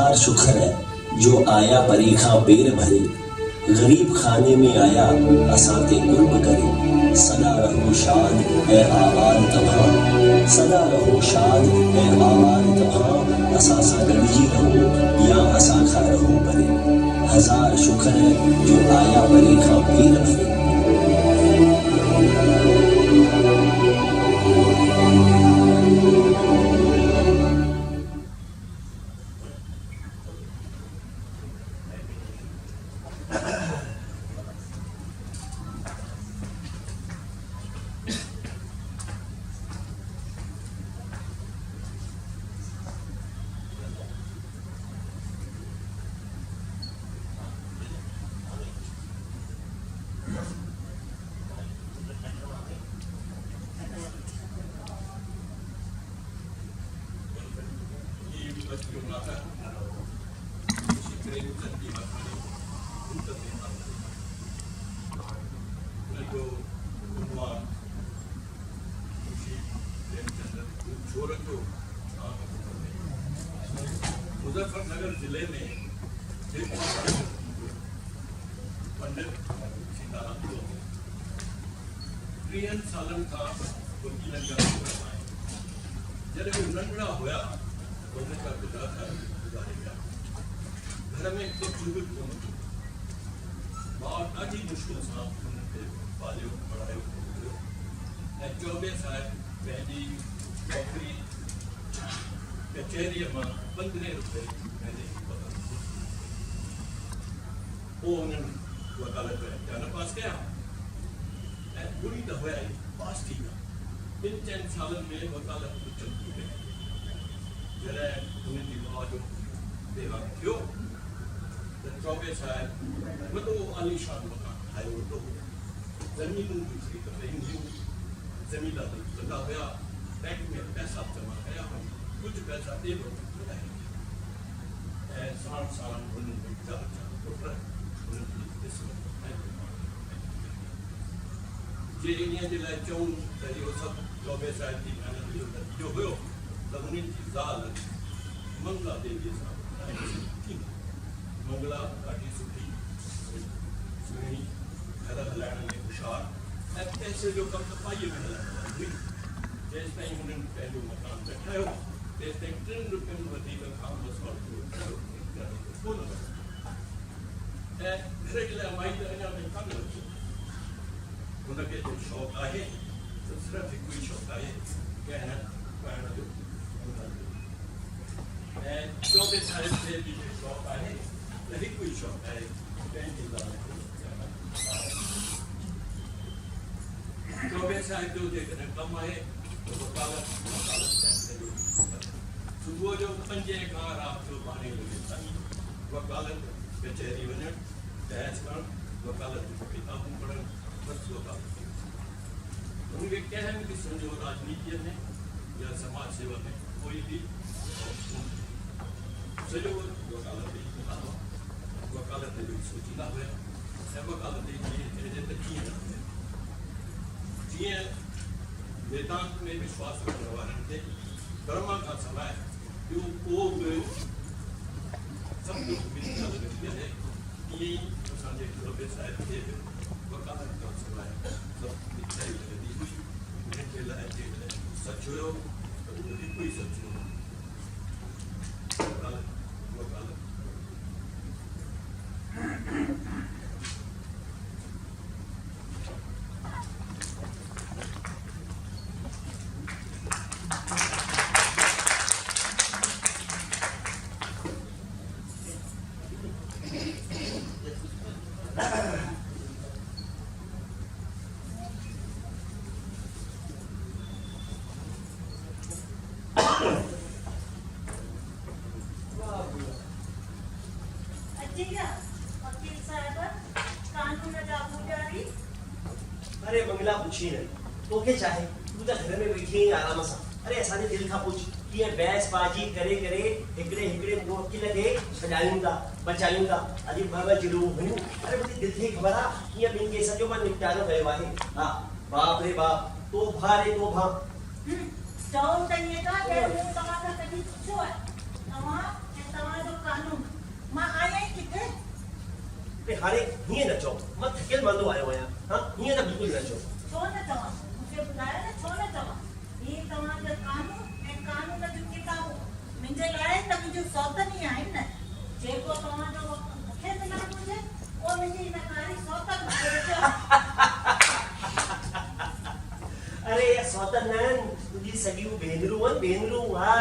हजार शुक्र है जो आया परीखा बेर भरे, गरीब खाने में आया असाते कुर्ब करे। सदा रहो शाद ए आवाज तबाह, सदा रहो शाद ए आवाज तबाह। असासा गढ़ी रहो या असाखा रहो परे, हजार शुक्र है जो आया परीखा बेर भरे। मुजफ्फरनगर जिले में पंडित सीताराम को 3 सालन का वकीलन का जब नंढड़ा होया तो उनका पिता था गुजारेगा घर में एक बुजुर्ग को बहुत ॾाढी मुश्किल सां उन्हनि पालियो पढ़ायो ऐं 24 साल पंहिंजी नौकरी कचहरीअ मां 15 रुपए महीने जी पोइ उन्हनि वकालत जा इम्तिहान पास कया ऐं पूरी त हुया ई पास थी विया। 3 सालनि में वकालत चमकी वई। जॾहिं उन्हनि जी माउ जो देहांत थियो त 24 साल वॾो आलीशान मकान ठाहियो वेठो। ज़मीनूं बि ख़रीद कयूं हुयूं, ज़मीनदार कंदा हुया, बैंक में पैसा जमा कया, कुछ पैसा दे दो ऐं साण साण हुननि में पुट हुननि जी जे इन जे लाइ चऊं त इहो सभु 24 साल जी महिनत जो नतीजो हुयो त उन्हनि जी ज़ाल मंगला देवीअ सां मंगला ॾाढी सुठी सुहिणी, घर हलाइण में होशियारु ऐं पैसे जो कमु त पाईअ में हलाइण हुई। जेसि ताईं हुननि पंहिंजो मकान न ठाहियो तेसि ताईं 3 रुपयनि वधीक खां कोन ऐं घर जे लाइ माई त अञा ताईं कान लॻी। हुनखे जो शौक़ु आहे त सिर्फ़ु हिकु ई शौक़ु आहे कहण पाइण जो ऐं 24 साल ते बि शौक़ु आहे त हिकु ई शौक़ु आहे पंहिंजी ज़ाल खे 24 साल जो जेकॾहिं कमु आहे सुबुह जो 5 खां राति जो 12 बजे ताईं वकालत कचहरी वञणु, बहस करणु, वकालत जूं किताबूं पढ़णु, बसि वकालत उनखे कंहिं बि क़िस्म जो राजनीतिअ में या समाज सेवा में कोई बि सॼो वकालत जी किताब वकालत जो सोचींदा हुया ऐं वकालत जी चइजे त कीअं न हुया। जीअं वेदांत में विश्वास रखण वारनि खे कर्म खां सवाइ ॿियो को बि सभु कुझु मिथ्या लॻंदी आहे, ईअं ई असांजे 24 साल खे बि वकालत खां सवाइ सभु मिथ्या ई लॻंदी हुई। उन्हनि जे लाइ जेकॾहिं सच हुयो त उहो हिकु ई सच हुयो, वकालत वकालत। अरे मंगला पूछी नहीं तो के चाहे तू तो घर में बैठी है आराम से। अरे असाने दिल का पूछ कि ये बहस बाजी करे करे हिकड़े हिकड़े वकील के सजायूं दा बचायूं दा अजी बाबा जिलो हूं। अरे मुझे दिल थे खबर आ कि ये बिन केस जो मन निपटानो गयो आहे। हां बाप रे बाप तो भारे तो भा जाओ तनिए का ये तमा का कदी छो है तमा जो कानून ते हाणे हीअं न चओ मां थकियल वांदो आयो आहियां हाँ हीअं त बिल्कुलु न चओ छो न चवां मूंखे ॿुधायो न छो न चवां ही तव्हांजो कानून ऐं कानून जूं किताबूं मुंहिंजे लाइ त मुंहिंजूं सौतन ई आहिनि न जेको तव्हांजो मूंखे मिलणु घुरिजे उहो मुंहिंजी हिन कारी सौतन मूंखे ॾिजो अरे सौतन न आहिनि तुंहिंजी सॻियूं भेनरूं हा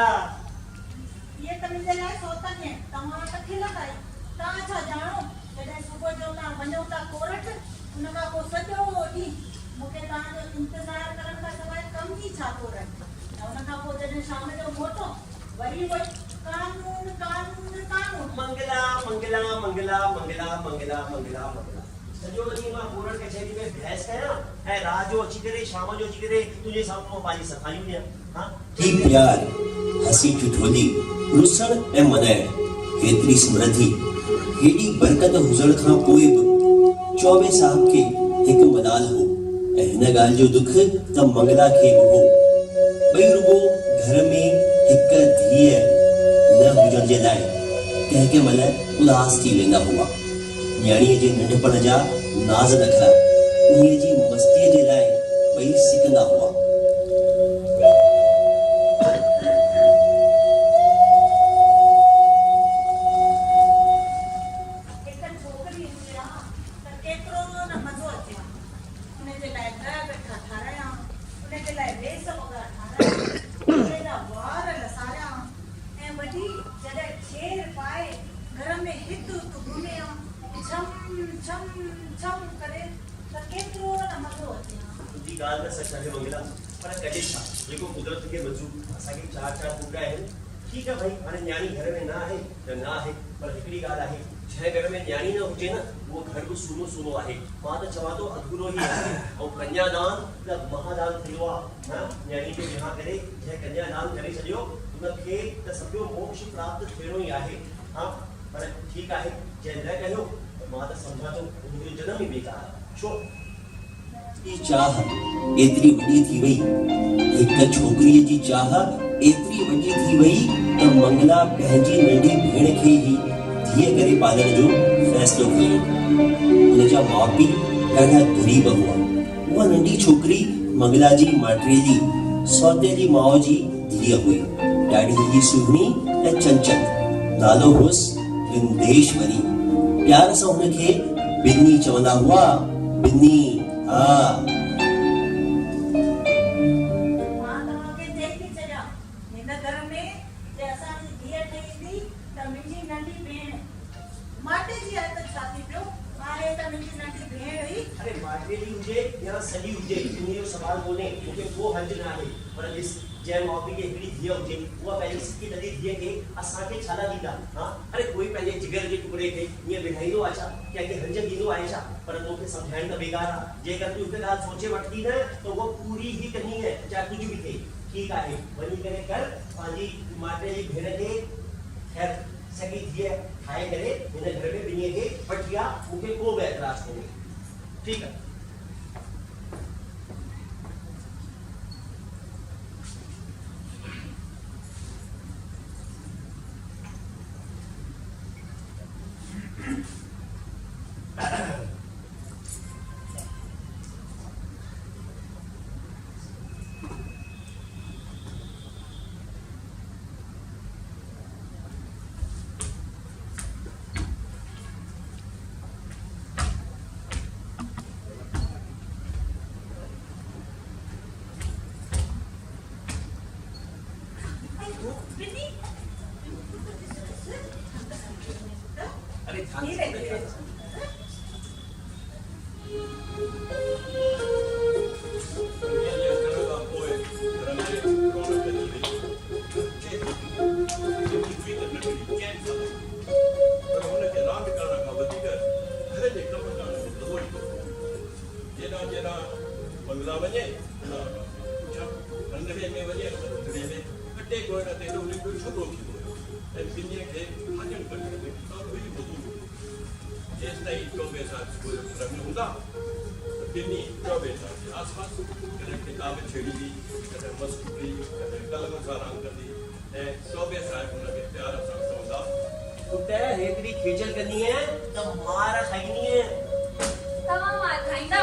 इहे त मुंहिंजे लाइ सौतन आहिनि तव्हां त खिल खाई तव्हां छा ॼाणो जॾहिं सुबुह जो तव्हां वञो था कोर्ट उन खां पोइ सॼो ॾींहुं मूंखे तव्हांजो इंतज़ारु करण खां सवाइ कमु ई छा थो रहे ऐं उन खां पोइ जॾहिं शाम जो मोटो वरी उहो कानून मंगला सॼो ॾींहुं मां कोर्ट कचहरी में बहस कयां ऐं रात जो अची करे शाम जो अची करे तुंहिंजे साम्हूं पंहिंजी सफ़ाइयूं ॾियां हाँ ही प्यार हसी ठिठोली रुसण ऐं मनाइण हेतिरी समृद्धि हेॾी बरकत हुजण खां पोइ बि चौबे साहब खे हिकु मलाल हो ऐं हिन ॻाल्हि जो दुख त मंगला खे बि हो ॿई रुॻो घर में हिकु धीअ न हुजण जे लाइ कंहिं कंहिं महिल उदास थी वेंदा हुआ न्याणीअ जे नंढपण जा नाज़ नखरा उन्हीअ जी मस्तीअ जे लाइ ॿई सिकंदा हुआ हिकु छोकिरी हुजे हा त केतिरो न मज़ो अचे हा उनजे लाइ घर वेठा ठारायां उनजे लाइ वेस वॻा ठारायां उनजे लाइ वार लसारियां ऐं वॾी जॾहिं छेर पाए घर में हिकु हिकु घुमे हा छम छम छम करे त केतिरो न मज़ो अचे हा तुंहिंजी ॻाल्हि त सच आहे मंगला पर कॾहिं छा जेको कुदरत खे मंज़ूर असांखे चार पुट आहिनि ठीकु आहे भाई हाणे न्याणी घर में न आहे त न आहे पर हिकिड़ी ॻाल्हि आहे जंहिं घर में न्याणी न हुजे न उहो घर बि सुनो आहे मां त चवां थो अधूरो ई आहे ऐं कन्यादान त महादान थियो आहे हा न्याणी जो विहांउ करे जंहिं कन्यादान करे छॾियो उनखे त सॼो मोक्ष प्राप्त थियणो ई आहे हा पर ठीकु आहे जंहिं न कयो मां त सम्झां थो उनजो जनम ई बेकार आहे छो ई चाह एतिरी वॾी थी वई हिकु छोकिरीअ जी चाह एतिरी वॾी थी वई त मंगला पंहिंजी नंढी भेण खे ई धीअ करे पालण जो फ़ैसिलो कयो हुनजा माउ पीउ ॾाढा ग़रीब हुआ उहा नंढी छोकिरी मंगला जी माटेली सौतेली माउ जी धीअ हुई ॾाढी ई सुहिणी ऐं चंचल नालो हुअसि विंदेश्वरी प्यार सां हुनखे बिन्नी चवंदा हुआ बिन्नी हा मां तव्हांखे चई थी छॾियां हिन घर में जे असांजी धीअ ठहींदी त मुंहिंजी नंढी भेण माटे जी आहे त छा थी पियो आहे त मुंहिंजी नंढी भेण हुई अरे माटेली हुजे या सॼी हुजे इन जो सवाल कोन्हे मूंखे को हर्ज न आहे पर ॾिस जंहिं माउ पीउ खे हिकिड़ी धीअ हुजे उहा पंहिंजी सिकी नंढी धीअ खे असांखे छा ॾींदा हा अरे कोई पंहिंजे जिगर जे टुकड़े खे ईअं विढ़ाईंदो आहे छा कंहिंखे हर्ज ॾींदो आहे छा पर तोखे सम्झाइण त बेकार आहे जेकर तूं हिकु ॻाल्हि सोचे वठंदी न त उहा पूरी ई कंदी आहे चाहे कुझु बि थिए ठीकु आहे वञी करे कर पंहिंजी माटे जी भेण खे ख़ैर सॻी धीअ ठाहे करे हिन घर में ॿिन्हीअ खे वठी आ मूंखे को बि एतिराज़ कोन्हे ठीकु आहे अरे धीरे धीरे हिकिड़ी खेचल करनी है त मार खाईनी है। तव्हां मार खाईंदा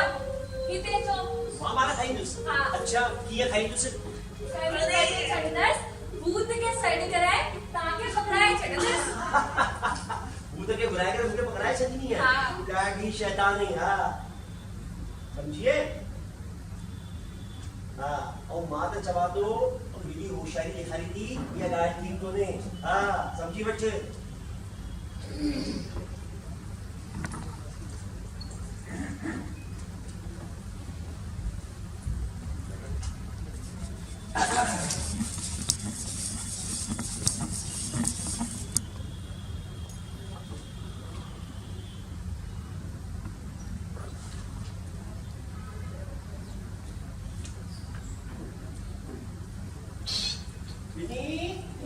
हिते जो मार खाईंदुसि। हा। अच्छा कीअं खाईंदुसि? सड़े ते छॾंदसि भूत खे सॾ कराए तव्हांखे पकड़ाए छॾंदसि। भूत खे घुराए करे मूंखे पकड़ाए छॾींदी है। हा। ॾाढी शैतानी। हा समझिए। हा ऐं मां त चवां थो हेॾी होशियारी ॾेखारी थी इहा ॻाल्हि थी कोन्हे। हा समझी वठ।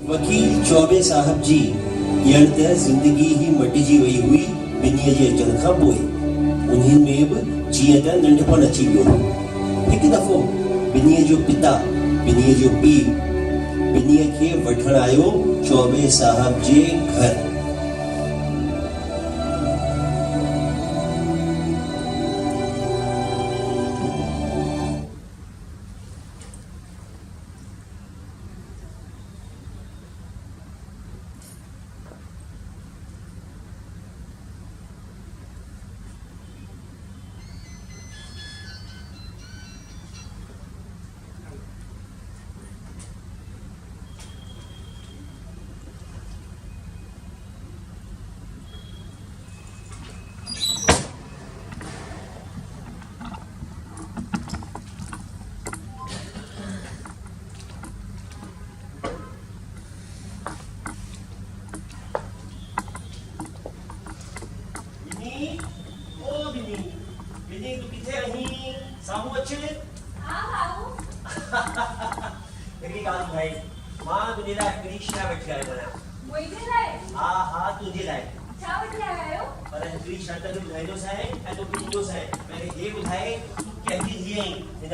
वकील चौबे साहब जी ॼण त ज़िंदगी ही मटिजी वई हुई ॿिन्हीअ जे अचण खां पोइ। उन्हनि में बि जीअं त नंढपण अची वियो। हिकु दफ़ो ॿिन्हीअ जो पिता ॿिन्हीअ जो पीउ ॿिन्हीअ खे वठण आयो चौबे साहब जे घर।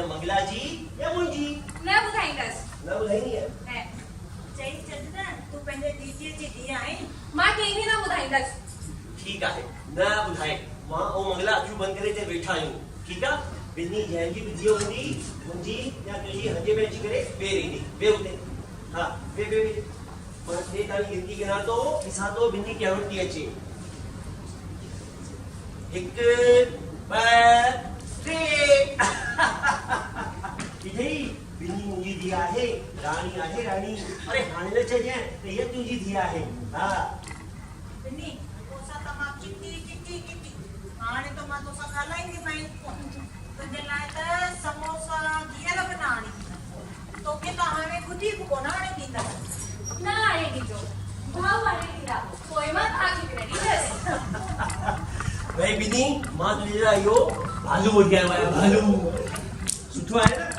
मंगला जी या मुंहिंजी न ॿुधाईंदसि। न ॿुधाईंदी है। चई छॾ न तूं पंहिंजे दीदीअ जी धीउ आहीं। मां कंहिंखे न ॿुधाईंदसि। ठीकु आहे न ॿुधाए। मां ऐं मंगला अखियूं बंदि करे हिते वेठा आहियूं। ठीकु आहे। ॿिन्ही जंहिंजी बि धीउ हूंदी मुंहिंजी या तुंहिंजी हंजे में अची करे वेह रहींदी। वेह हुते। हा वेह वेह वेह। मां टे ताईं गिनती गिना थो ॾिसां थो ॿिन्ही कीअं थी अचे। 1 2 3 इधई ॿिन्ही मुंहिंजी धीउ आहे। राणी आहे राणी। अरे हाणे न चइजांइ त हीअ तुंहिंजी धीउ आहे। हा ॿिन्ही तोसां त मां चिटी चिटी चिटी हाणे त मां तोसां ॻाल्हाईंदी पई तुंहिंजे लाइ त समोसा घियल बि न आणी तोखे त हाणे ख़ुदि बि कोन आणे ॾींदा। न आणे ॾिजो भाऊ आणे ॾींदा पोइ मां तव्हांखे बि न ॾींदसि। भाई ॿिन्ही मां तुंहिंजे लाइ इहो भालू वठी आयो आहियां। भालू सुठो आहे न।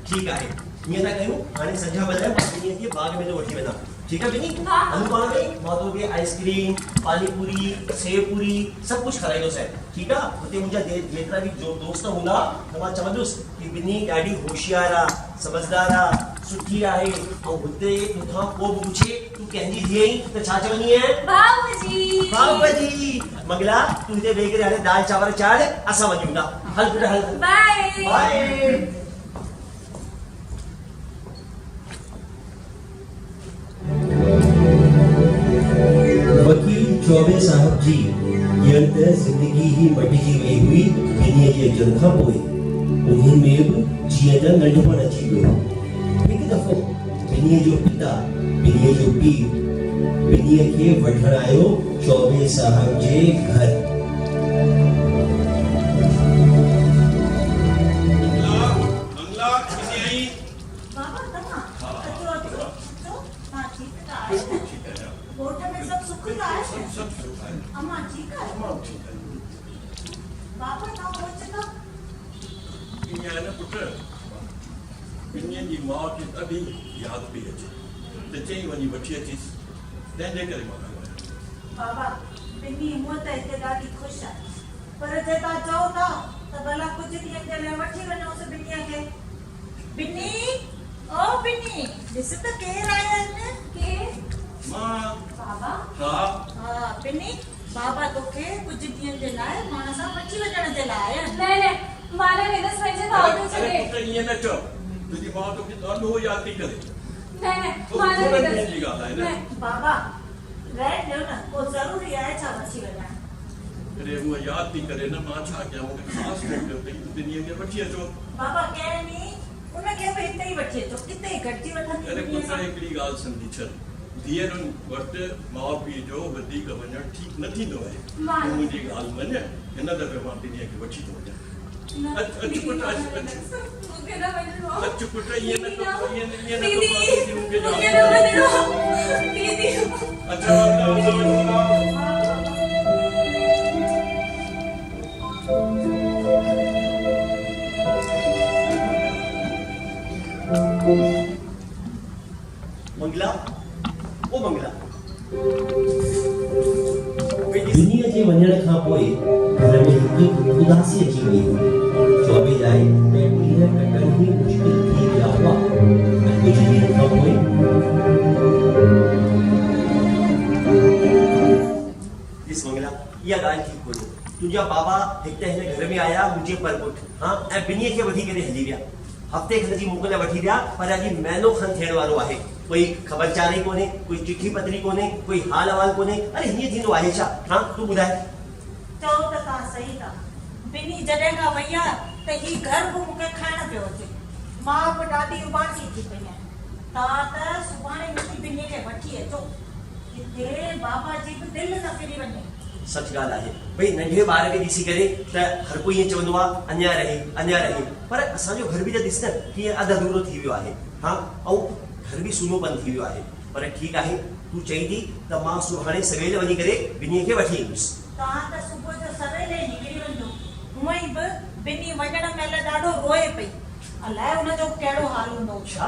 ठीकु आहे ईअं था कयूं हाणे संझा बजाए मां ॿिन्हीअ खे बाग में थो वठी वञा। ठीकु आहे ॿिन्ही। हा। हलूं पाण में। मां तोखे आइस्क्रीम पानी पूरी सेव पूरी सभु कुझु खाराईंदुसि। ठीकु आहे। हुते मुंहिंजा जेतिरा बि दोस्त हूंदा त मां चवंदुसि कि ॿिन्ही ॾाढी होशियारु आहे समझदार आहे सुठी आहे ऐं हुते तोखां को बि पुछे तूं कंहिंजी धीउ आहीं त छा चवंदी आहे? बाबूजी। बाबूजी। मंगला तूं हिते वेही करे हाणे दाल चांवर चाढ़ असां वञूं था। हल बेटा हल। Bye bye. वकील चौबे साहब जी ॼण त ज़िंदगी ही मटिजी वई हुई ॿिन्हीअ जे अचण खां पोइ। उन्हनि में बि जीअं त नंढपण अची वियो। हिकु दफ़ो ॿिन्हीअ जो पिता ॿिन्हीअ जो पीउ ॿिन्हीअ खे वठण आयो चौबे साहब जे घर। मंगला किथे आई? बाबा तव्हां अचो अचो अचो मां ठीकु त आहे। ठीक है ॻोठ में सभु सुख त आहे। सब सुख है। अम्मा ठीकु आहे। तमाम ठीक है। बाबा तव्हां पहुचंदा ईअं आहे न पुट ॿिन्हिनि जी माउ खे ॾाढी यादि पई अचे त चई वञी वठी अचीसि तंहिंजे करे मां आयो आहियां। बाबा ॿिन्ही हूअं त हिते ॾाढी ख़ुशि आहे पर जे तव्हां चओ था त भला कुझु ॾींहंनि जे लाइ वठी वञोसि ॿिन्हीअ खे। ॿिन्ही ओ ॿिन्ही ॾिस त केरु आया आहिनि। के मां बाबा हा हा पिनी बाबा तोखे कुझु ॾींहंनि जे लाइ पाण सां वठी वञण जे लाइ आया नहीं नहीं माने वेदस पंहिंजे भाउ खे अरे छॾे पुट ईअं न चओ तुंहिंजी माउ तोखे ॾाढो यादि थी करे नहीं नहीं माने थोरनि वेदस ॾींहंनि जी ॻाल्हि आहे न नहीं बाबा रह ॾियो न पोइ ज़रूरी आहे छा वठी वञा अरे हूअ यादि थी करे न मां छा कयां मूंखे ख़ासि मोकिलियो अथई दुनिया खे वठी अचो बाबा कहनी उनखे बि हिते ई वठी अचो किथे ई गॾिजी वठंदी अरे ॿिन्ही पुट सां। हिकिड़ी ॻाल्हि सम्झी छॾ धीअरुनि वटि माउ पीउ जो वधीक वञणु ठीकु न थींदो आहे मां- तूं मुंहिंजी ॻाल्हि मञ हिन दफ़े मां दुनिया खे वठी थो वञां न, अच दीदी, पुट माने अच वेदस, मूंखे न वञिणो आहे। अच पुट ईअं न दीदी, करो ईअं न दीदी, करो मूंखे मूंखे जाओ न वञिणो आहे। दीदी मंगला ओ मंगला दुनिया जे वञण खां पोइ घर में हिकु उदासी अची वई चौबे लाइ ॾींहं कटण ई मुश्किल थी विया हुआ ऐं कुझु ॾींहनि खां पोइ ॾिस मंगला इहा ॻाल्हि ठीकु कोन्हे तुंहिंजा बाबा हिकु त हिन घर में आया मुंहिंजे परपुठ हाँ ऐं ॿिन्हीअ खे वठी करे हली विया हफ़्ते खनि जी मोकल वठी विया पर अॼु महीनो खनि थियण वारो आहे कोई ख़बरचार ई कोन्हे कोई चिठी पत्री कोन्हे कोई हाल अहवाल कोन्हे अरे हीअं थींदो आहे छा हाँ तूं ॿुधाए चओ त तव्हां सही था ॿिन्ही जॾहिं खां वई आहे त ही घर बि मूंखे खाइण पियो अचे मां बि ॾाढी उबासी थी पई आहियां तव्हां त सुभाणे मुंहिंजी ॿिन्ही खे वठी अचो किथे बाबा जी बि दिलि न फिरी वञे सच ॻाल्हि आहे भई नंढे ॿार खे ॾिसी करे त हर कोई ईअं चवंदो आहे अञा रहे पर असांजो घर बि त ॾिस न कीअं अधु अधूरो थी वियो आहे हाँ ऐं घर बि सूनोपन थी वियो आहे पर ठीकु आहे तूं चई थी त मां सुभाणे सवेल वञी करे ॿिन्हीअ खे वठी ईंदुसि तव्हां त सुबुह जो सवेल ई निकिरी वञो हूअं ई बि ॿिन्ही वञण महिल ॾाढो रोए पई अलाए हुनजो कहिड़ो हाल हूंदो छा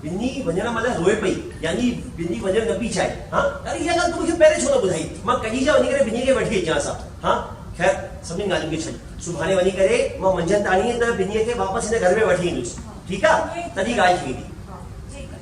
ॿिन्ही वञण महिल रोए पई यानी ॿिन्ही वञणु न पई चाहे हाँ अरे इहा ॻाल्हि तूं मूंखे पहिरें छो न ॿुधाई मां कॾहिं जा वञी करे ॿिन्हीअ खे वठी अचां सां हाँ ख़ैर सभिनी ॻाल्हियुनि खे छॾ सुभाणे वञी करे मां मंझंदि ताणी त ॿिन्हीअ खे वापसि हिन घर में वठी ईंदुसि ठीकु आहे तॾहिं ॻाल्हि थी वेंदी हा, ठीकु आहे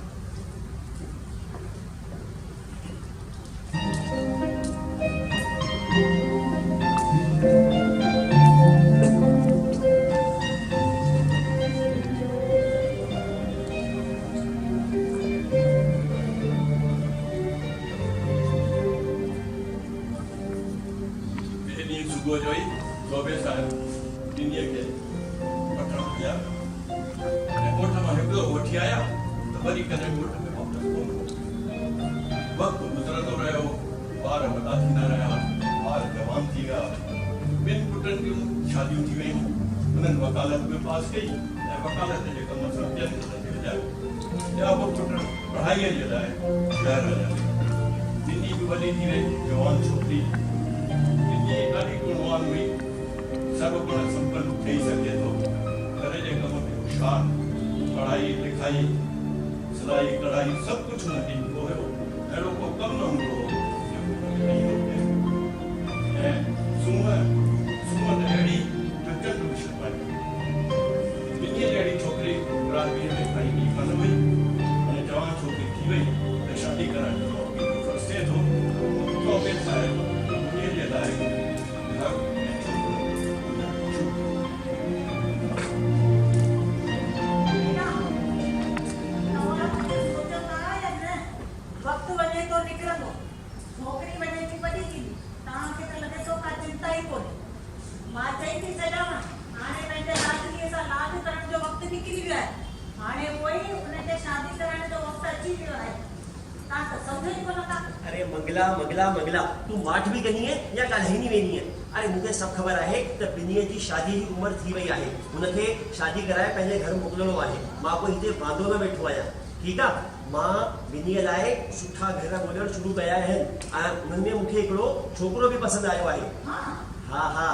ॿिए ॾींहुं सुबुह जो ई चौबे साहिब दुनिया खे वठण विया ऐं ॻोठ मां हिकिड़ो वठी आया त वरी कॾहिं ॻोठ में वापसि कोन हो वक़्तु गुज़रंदो रहियो ॿार वॾा थींदा रहिया ॿार जवान थी विया ॿिनि पुटनि जूं शादियूं थी वयूं हुननि वकालत में पास कई ऐं वकालत जे कम सां ॿियनि पुटनि खे विझायो ॿिया ॿ पुट पढ़ाईअ जे लाइ शहर हलिया दिल्ली बि वॾी थी वई जवान छोकिरी दिल्ली ॾाढी गुणवान हुई सर्व गुण संपन्न ठही सघे थो घर जे कम में होशियार पढ़ाई लिखाई सिलाई कढ़ाई सभु कुझु हुनखे ईंदो हुयो अहिड़ो को कमु न हूंदो हो जेको हुनखे न ईंदो हुयो ऐं सूंहं त अहिड़ी जो चंड बि छपाई ॿिन्ही अहिड़ी छोकिरी राजवीर में काई ॿी कान हुई ऐं जवान छोकिरी थी वई त शादी कराइण जो फर्ज़ थिए थो चौबे साहिब इन्हीअ जे लाइ घर ऐं छोकिरो वक़्तु वञे थो निकिरंदो छोकिरी वञे थी वॾी थींदी तव्हांखे त लॻे थो का चिंता ई कोन्हे मां चई थी छॾांव हाणे पंहिंजे लाडलीअ सां लाड करण जो वक़्तु निकिरी वियो आहे हाणे उहो ई हुनखे शादी करण जो वक़्तु अची वियो आहे तव्हां त सम्झो ई कोन था अरे मंगला तूं माठ बि कंदी आहे या ॻाल्हाईंदी वेंदी आहे अरे मूंखे सभु ख़बर आहे त ॿिन्हीअ जी शादी जी उमिरि थी वई आहे हुनखे शादी कराए पंहिंजे घर मोकिलिणो आहे मां कोई हिते वांदो न वेठो आहियां ठीकु आहे मां ॿिन्हीअ लाइ सुठा घर ॻोल्हणु शुरू कया आहिनि ऐं हुननि में मूंखे हिकिड़ो छोकिरो बि पसंदि आयो आहे हा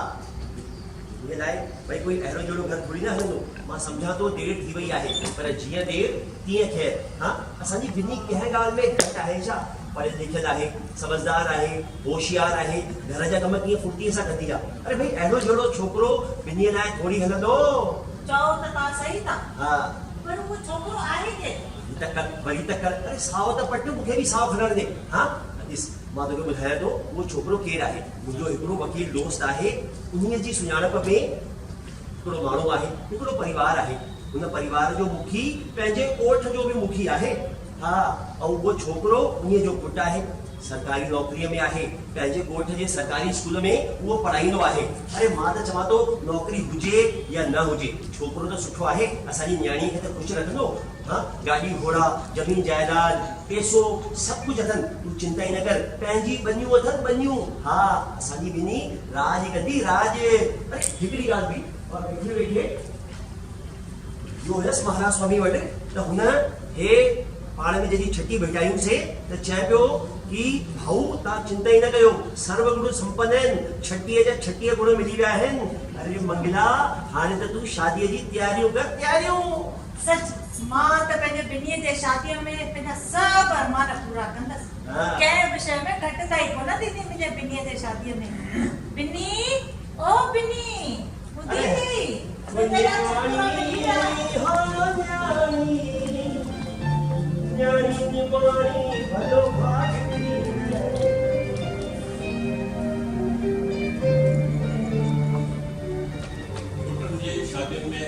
इन लाइ भई कोई अहिड़ो जहिड़ो घर थोरी न हलंदो मां सम्झां थो देरि थी वई आहे पर जीअं देरि तीअं ख़ैर हाँ असांजी ॿिन्ही कंहिं ॻाल्हि में घटि आहे छा पढ़ियल लिखियल आहे समझदार आहे होशियार आहे घर जा कम कीअं फुर्तीअ सां कंदी आहे अरे भई अहिड़ो जहिड़ो छोकिरो ॿिन्हीअ लाइ थोरी हलंदो चओ त तव्हां सही था हा पर उहो छोकिरो आहे केरु वरी त कर अरे साओ त पट मूंखे बि साओ खणण ॾे हाँ ॾिस मां तोखे ॿुधायां थो उहो छोकिरो केरु आहे। मुंहिंजो हिकिड़ो वकील दोस्त आहे, उन्हीअ जी सुञाणप में हिकिड़ो माण्हू आहे, हिकिड़ो परिवार आहे। हुन परिवार जो मुखी पंहिंजे ॻोठ जो बि मुखी आहे। हा, ऐं उहो छोकिरो उन्हीअ जो पुटु आहे, सरकारी नौकरीअ में आहे, पंहिंजे ॻोठ जे सरकारी स्कूल में उहो पढ़ाईंदो आहे। अरे मां त चवां थो नौकरी हुजे या न हुजे, छोकिरो त सुठो आहे, असांजी न्याणीअ खे त ख़ुशि रखंदो। हाँ, गाड़ी घोड़ा जमीन जायदाद पैसो सभु कुझु अथनि, तूं चिंता ई न कर, पंहिंजी बनियूं अथनि बनियूं। हा, असांजी ॿिन्ही राज कंदी राज। अरे हिकिड़ी ॻाल्हि बि और वेठे वेठे जो हुयसि महाराज स्वामी वटि, त हुन हे पाण में जॾहिं छठी भेटायूंसीं त चए पियो कि भाऊ तव्हां चिंता ई न कयो, सर्व गुण संपन्न आहिनि, 36 गुण मिली विया आहिनि। अरे मंगला, हाणे त तूं शादीअ जी तयारियूं कर, तयारियूं। सच मां त पंहिंजे ॿिन्हीअ जे शादीअ में पंहिंजा सभु अरमान पूरा कंदसि। कंहिं विषय में घटिताई कोन थींदी मुंहिंजे ॿिन्हीअ जे शादीअ में। ॿिन्ही, ओ ॿिन्ही, ॿुधी थी? शादियुनि में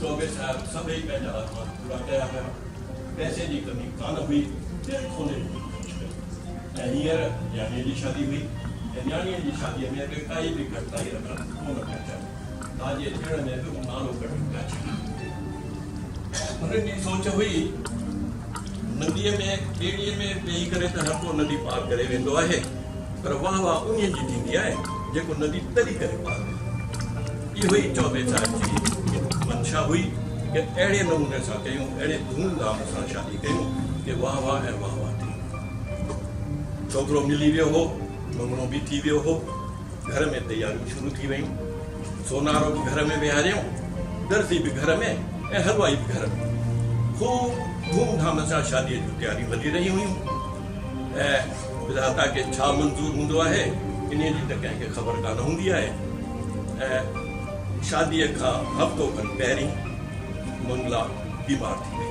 चौबे साहिब सभई पंहिंजा अरमान पूरा कया हुआ। पैसे जी कमी कान हुई, दिलि खोले ऐं हींअर न्याणीअ जी शादी हुई ऐं न्याणीअ जी शादीअ में बि काई बि घटिताई रखणु कोन पिया चाहिनि। तव्हांजे ॾिण में बि नालो कढणु पिया चाहिनि। हुननि जी सोच हुई नदीअ में ॿेड़ीअ में वेही करे त हर को नदी पार करे वेंदो आहे, पर वाह वाह उन जी थींदी आहे जेको नदी तरी करे पार वेंदो। इहो ई चौबे साहिब जी मंशा हुई कि अहिड़े नमूने सां कयूं, अहिड़े धूमधाम सां शादी कयूं कि वाह वाह ऐं वाह वाह थी। छोकिरो मिली वियो हो, मङणो बि थी वियो हो, घर में तयारियूं शुरू थी वयूं। सोनारो बि घर में विहारियऊं, दर्जी बि घर में ऐं हलवाई बि घर में। ख़ूब धूमधाम सां शादीअ जूं तयारियूं हली रहियूं हुयूं ऐं विधाता खे छा मंज़ूर हूंदो आहे इन जी त कंहिंखे ख़बर कान हूंदी आहे। ऐं शादीअ खां हफ़्तो खनि पहिरीं मंगला बीमार थी वई।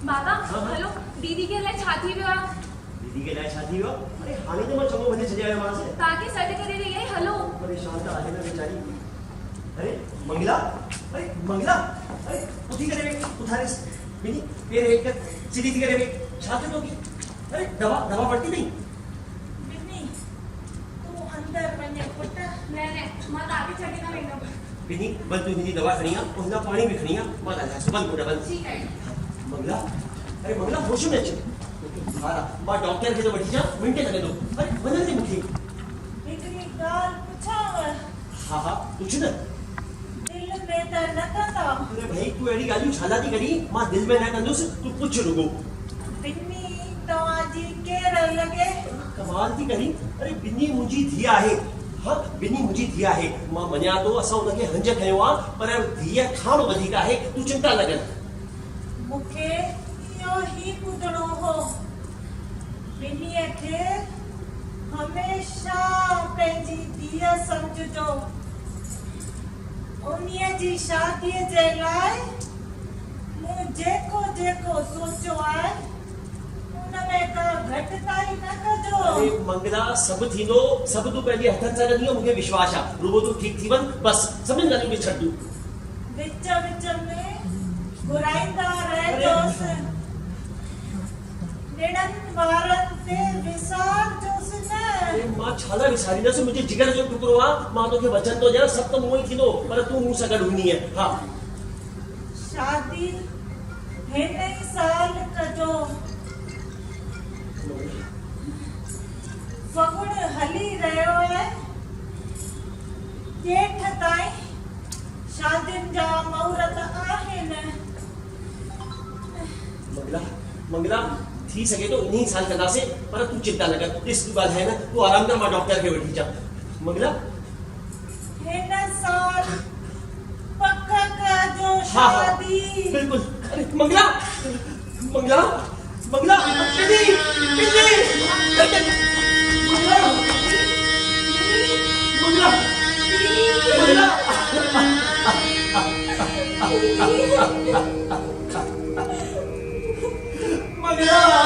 बाबा, हेलो, दीदी के लाइ छा थी वियो आहे? दीदी के लाइ छा थी वियो? अरे हाणे त मां चङो वञी छॾिया आहियां मांसि। तव्हांखे सॾु करे रही आहे, हलो। परेशान त आहे न वीचारी। अरे मंगला, अरे मंगला, अरे उथी करे वेठ, उथारिस बिनी, पैर हेठ कर, सीधी थी करे वेठ। छा थियो तोखे? अरे दवा वरिती नहीं? बिनी, तूं अंदर वञे पुट। न मां तव्हांखे छॾे न वेंदमि। बिनी, बंदि तूं हिनजी दवा खणी आ, पोइ हिन पाणी बि खणी आ, मां ॻाल्हायांसि। बंदि पुट बंदि। ठीकु आहे। मंगला, अरे मंगला होश में अच। मां डॉक्टर खे थो वठी अचां, मिंट लॻंदो। अरे वञण दे मूंखे। हिकिड़ी ॻाल्हि पुछांव? हा पुछ न। दिल में त न कंदा? अरे भाई तूं अहिड़ी ॻाल्हियूं छा लाइ थी करी? मां दिलि में न कंदुसि, तूं पुछ रुगो। बिनी तव्हांजी केरु लॻे? कमाल थी करी। अरे बिनी मुंहिंजी धीउ आहे। हाँ, बिनी मुंहिंजी धीउ आहे। मां मञा थो असां हुनखे हंज खयो आहे, पर धीउ खां बि वधीक आहे। तूं चिंता न कर। मूंखे इहो ई ॿुधणो हो। बिनीअ खे हमेशह पंहिंजी धीउ सम्झजो। उन्हीअ जी शादीअ जे लाइ मूं जेको जेको सोचियो आहे उनमें का घटिताई न कजो। अरे मंगला, सभु थींदो, सभु तूं पंहिंजे हथनि सां कंदीअ, मूंखे विश्वास आहे। रुगो तूं ठीकु थी वञ, बसि सभिनी ॻाल्हियुनि खे छॾ तूं। विच विच में घुराईंदा रहजोसि, ॾिणनि वारनि ते विसारजोसि न। अरे मां छा लाइ विसारींदसि? मुंहिंजे जिगर जो टुकड़ो आहे। मां तोखे वचन थो ॾियां, सभु त मूं ई थींदो, पर तूं मूं सां गॾु हूंदीअ। हा, शादी हिन ई साल कजो। फगुण हली रहियो आहे, जेठ ताईं शादियुनि जा मुहूर्त आहिनि। मंगला थी सके तो इन्हीं साल कंदासीं, पर तूं चिंता न कर। ॾिस तूं ॻाल्हि है न, तूं आराम कर, मां डॉक्टर खे वठी अचां। मंगला हिन साल पक हाँ हाँ शादी बिल्कुल। अरे मंगला मंगला मंगला पिंडी पिंडी मंगला मंगला मंगला मंगला